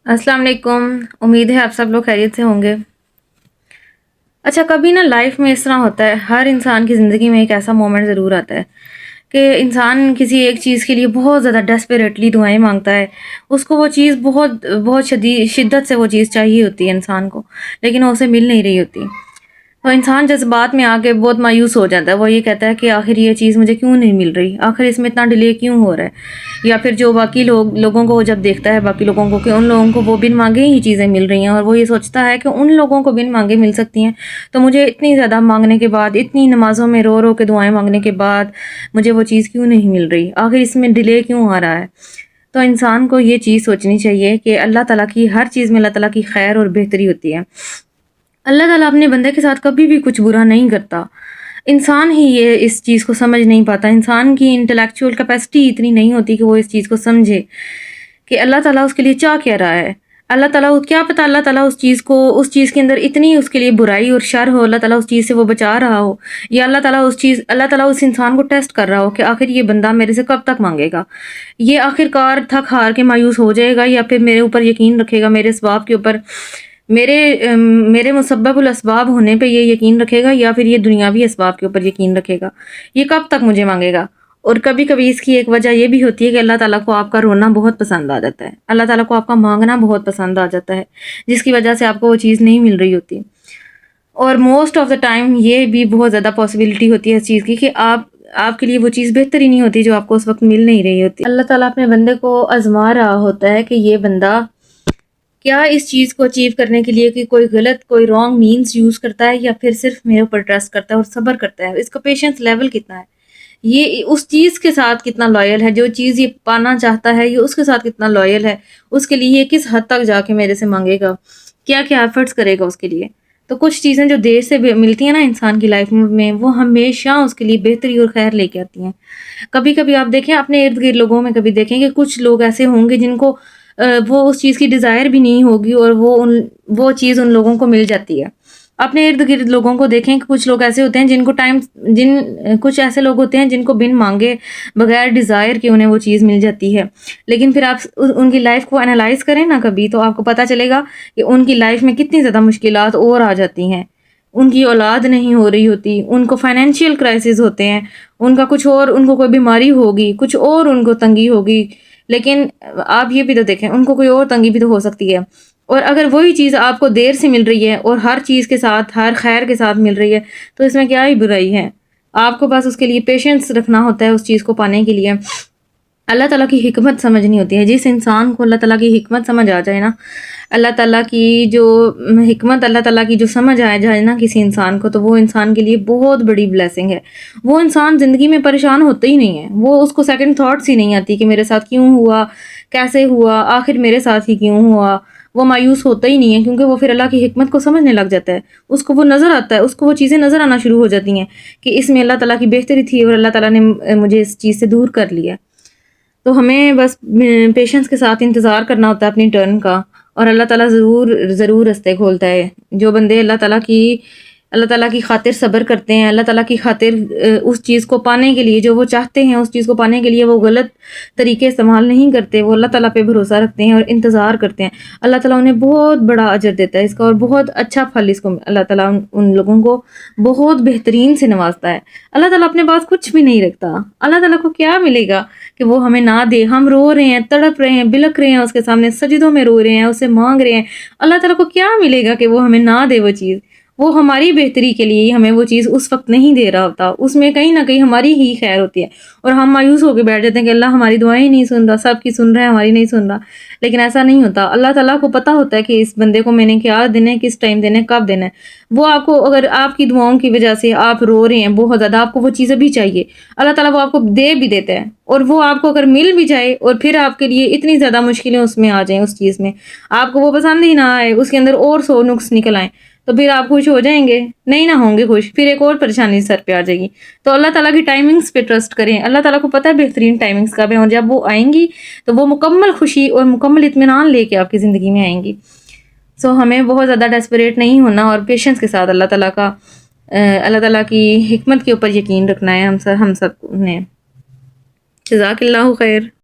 السلام علیکم، امید ہے آپ سب لوگ خیریت سے ہوں گے۔ اچھا، کبھی نا لائف میں اس طرح ہوتا ہے، ہر انسان کی زندگی میں ایک ایسا مومنٹ ضرور آتا ہے کہ انسان کسی ایک چیز کے لیے بہت زیادہ ڈیسپریٹلی دعائیں مانگتا ہے۔ اس کو وہ چیز بہت بہت شدت سے وہ چیز چاہیے ہوتی ہے انسان کو، لیکن وہ اسے مل نہیں رہی ہوتی۔ تو انسان جذبات میں آ کے بہت مایوس ہو جاتا ہے، وہ یہ کہتا ہے کہ آخر یہ چیز مجھے کیوں نہیں مل رہی، آخر اس میں اتنا ڈیلے کیوں ہو رہا ہے۔ یا پھر جو باقی لوگوں کو جب دیکھتا ہے، باقی لوگوں کو کہ ان لوگوں کو وہ بن مانگے ہی چیزیں مل رہی ہیں، اور وہ یہ سوچتا ہے کہ ان لوگوں کو بن مانگے مل سکتی ہیں، تو مجھے اتنی زیادہ مانگنے کے بعد، اتنی نمازوں میں رو رو کے دعائیں مانگنے کے بعد مجھے وہ چیز کیوں نہیں مل رہی، آخر اس میں ڈیلے کیوں آ رہا ہے۔ تو انسان کو یہ چیز سوچنی چاہیے کہ اللہ تعالیٰ کی ہر چیز میں اللہ تعالیٰ کی خیر اور بہتری ہوتی ہے۔ اللہ تعالیٰ اپنے بندے کے ساتھ کبھی بھی کچھ برا نہیں کرتا۔ انسان ہی یہ اس چیز کو سمجھ نہیں پاتا، انسان کی انٹلیکچوئل کیپیسٹی اتنی نہیں ہوتی کہ وہ اس چیز کو سمجھے کہ اللہ تعالیٰ اس کے لیے چاہ کیا رہا ہے۔ اللہ تعالیٰ کیا پتہ، اللہ تعالیٰ اس چیز کے اندر اتنی اس کے لیے برائی اور شر ہو، اللہ تعالیٰ اس چیز سے وہ بچا رہا ہو، یا اللہ تعالیٰ اس انسان کو ٹیسٹ کر رہا ہو کہ آخر یہ بندہ میرے سے کب تک مانگے گا، یہ آخر کار تھک ہار کے مایوس ہو جائے گا، یا پھر میرے اوپر یقین رکھے گا، میرے اسباب کے اوپر، میرے مسبب الاسباب ہونے پہ یہ یقین رکھے گا، یا پھر یہ دنیاوی اسباب کے اوپر یقین رکھے گا، یہ کب تک مجھے مانگے گا۔ اور کبھی کبھی اس کی ایک وجہ یہ بھی ہوتی ہے کہ اللہ تعالیٰ کو آپ کا رونا بہت پسند آ جاتا ہے، اللہ تعالیٰ کو آپ کا مانگنا بہت پسند آ جاتا ہے، جس کی وجہ سے آپ کو وہ چیز نہیں مل رہی ہوتی۔ اور موسٹ آف دا ٹائم یہ بھی بہت زیادہ پاسبلٹی ہوتی ہے اس چیز کی کہ آپ کے لیے وہ چیز بہتر ہی نہیں ہوتی جو آپ کو اس وقت مل نہیں رہی ہوتی۔ اللہ تعالیٰ اپنے بندے کو آزما رہا ہوتا ہے کہ یہ بندہ کیا اس چیز کو اچیو کرنے کے لیے کہ کوئی رانگ مینز یوز کرتا ہے، یا پھر صرف میرے اوپر ٹرسٹ کرتا ہے اور صبر کرتا ہے، اس کا پیشنس لیول کتنا ہے، یہ اس چیز کے ساتھ کتنا لائل ہے، جو چیز یہ پانا چاہتا ہے یہ اس کے ساتھ کتنا لائل ہے، اس کے لیے یہ کس حد تک جا کے میرے سے مانگے گا، کیا کیا ایفرٹس کرے گا اس کے لیے۔ تو کچھ چیزیں جو دیر سے ملتی ہیں نا انسان کی لائف میں، وہ ہمیشہ اس کے لیے بہتری اور خیر لے کے آتی ہیں۔ کبھی کبھی آپ دیکھیں اپنے ارد گرد لوگوں میں، کبھی دیکھیں کہ کچھ لوگ ایسے ہوں گے جن کو وہ اس چیز کی ڈیزائر بھی نہیں ہوگی، اور وہ چیز ان لوگوں کو مل جاتی ہے۔ اپنے ارد گرد لوگوں کو دیکھیں کہ کچھ لوگ ایسے ہوتے ہیں کچھ ایسے لوگ ہوتے ہیں جن کو بن مانگے، بغیر ڈیزائر کے انہیں وہ چیز مل جاتی ہے، لیکن پھر آپ ان کی لائف کو انالائز کریں نا کبھی، تو آپ کو پتہ چلے گا کہ ان کی لائف میں کتنی زیادہ مشکلات اور آ جاتی ہیں۔ ان کی اولاد نہیں ہو رہی ہوتی، ان کو فائنینشیل کرائسس ہوتے ہیں، ان کا کچھ اور، ان کو کوئی بیماری ہوگی، کچھ اور ان کو تنگی ہوگی، لیکن آپ یہ بھی تو دیکھیں ان کو کوئی اور تنگی بھی تو ہو سکتی ہے، اور اگر وہی چیز آپ کو دیر سے مل رہی ہے اور ہر چیز کے ساتھ، ہر خیر کے ساتھ مل رہی ہے، تو اس میں کیا ہی برائی ہے۔ آپ کو بس اس کے لیے پیشنس رکھنا ہوتا ہے اس چیز کو پانے کے لیے۔ اللہ تعالیٰ کی حکمت سمجھنی ہوتی ہے، جس انسان کو اللہ تعالیٰ کی حکمت سمجھ آ جائے نا، اللہ تعالیٰ کی جو حکمت، اللہ تعالیٰ کی جو سمجھ آ جائے نا کسی انسان کو، تو وہ انسان کے لیے بہت بڑی بلیسنگ ہے۔ وہ انسان زندگی میں پریشان ہوتا ہی نہیں ہے، وہ اس کو سیکنڈ تھاٹس ہی نہیں آتی کہ میرے ساتھ کیوں ہوا، کیسے ہوا، آخر میرے ساتھ ہی کیوں ہوا۔ وہ مایوس ہوتا ہی نہیں ہے، کیونکہ وہ پھر اللہ کی حکمت کو سمجھنے لگ جاتا ہے، اس کو وہ نظر آتا ہے، اس کو وہ چیزیں نظر آنا شروع ہو جاتی ہیں کہ اس میں اللہ تعالیٰ کی بہتری تھی، اور اللہ تعالیٰ نے مجھے اس چیز سے دور کر لیا۔ تو ہمیں بس پیشنس کے ساتھ انتظار کرنا ہوتا ہے اپنی ٹرن کا، اور اللہ تعالیٰ ضرور راستے کھولتا ہے۔ جو بندے اللہ تعالیٰ کی خاطر صبر کرتے ہیں، اللہ تعالیٰ کی خاطر اس چیز کو پانے کے لیے جو وہ چاہتے ہیں، اس چیز کو پانے کے لیے وہ غلط طریقے استعمال نہیں کرتے، وہ اللہ تعالیٰ پہ بھروسہ رکھتے ہیں اور انتظار کرتے ہیں، اللہ تعالیٰ انہیں بہت بڑا اجر دیتا ہے اس کا، اور بہت اچھا پھل اس کو اللہ تعالیٰ ان لوگوں کو بہت بہترین سے نوازتا ہے۔ اللہ تعالیٰ اپنے پاس کچھ بھی نہیں رکھتا، اللہ تعالیٰ کو کیا ملے گا کہ وہ ہمیں نہ دے۔ ہم رو رہے ہیں، تڑپ رہے ہیں، بلک رہے ہیں اس کے سامنے، سجدوں میں رو رہے ہیں، اسے مانگ رہے ہیں، اللہ تعالیٰ کو کیا ملے گا کہ وہ ہمیں نہ دے وہ چیز۔ وہ ہماری بہتری کے لیے ہمیں وہ چیز اس وقت نہیں دے رہا ہوتا، اس میں کہیں نہ کہیں ہماری ہی خیر ہوتی ہے، اور ہم مایوس ہو کے بیٹھ جاتے ہیں کہ اللہ ہماری دعائیں نہیں سن رہا، سب کی سن رہا ہے، ہماری نہیں سن رہا۔ لیکن ایسا نہیں ہوتا، اللہ تعالیٰ کو پتہ ہوتا ہے کہ اس بندے کو میں نے کیا دینا ہے، کس ٹائم دینا ہے، کب دینا ہے۔ وہ آپ کو، اگر آپ کی دعاؤں کی وجہ سے آپ رو رہے ہیں بہت زیادہ، آپ کو وہ چیزیں بھی چاہیے، اللہ تعالیٰ وہ آپ کو دے بھی دیتا ہے، اور وہ آپ کو اگر مل بھی جائے اور پھر آپ کے لیے اتنی زیادہ مشکلیں اس میں آ جائیں، اس چیز میں آپ کو وہ پسند ہی نہ آئے، اس کے اندر اور 100 نقص نکل آئیں، تو پھر آپ خوش ہو جائیں گے؟ نہیں، نہ ہوں گے خوش، پھر ایک اور پریشانی سر پہ آ جائے گی۔ تو اللہ تعالیٰ کی ٹائمنگز پہ ٹرسٹ کریں، اللہ تعالیٰ کو پتہ ہے بہترین ٹائمنگز کب ہیں، اور جب وہ آئیں گی تو وہ مکمل خوشی اور مکمل اطمینان لے کے آپ کی زندگی میں آئیں گی۔ ہمیں بہت زیادہ ڈیسپریٹ نہیں ہونا، اور پیشنس کے ساتھ اللہ تعالیٰ کی حکمت کے اوپر یقین رکھنا ہے ہم سب نے۔ جزاک اللہ خیر۔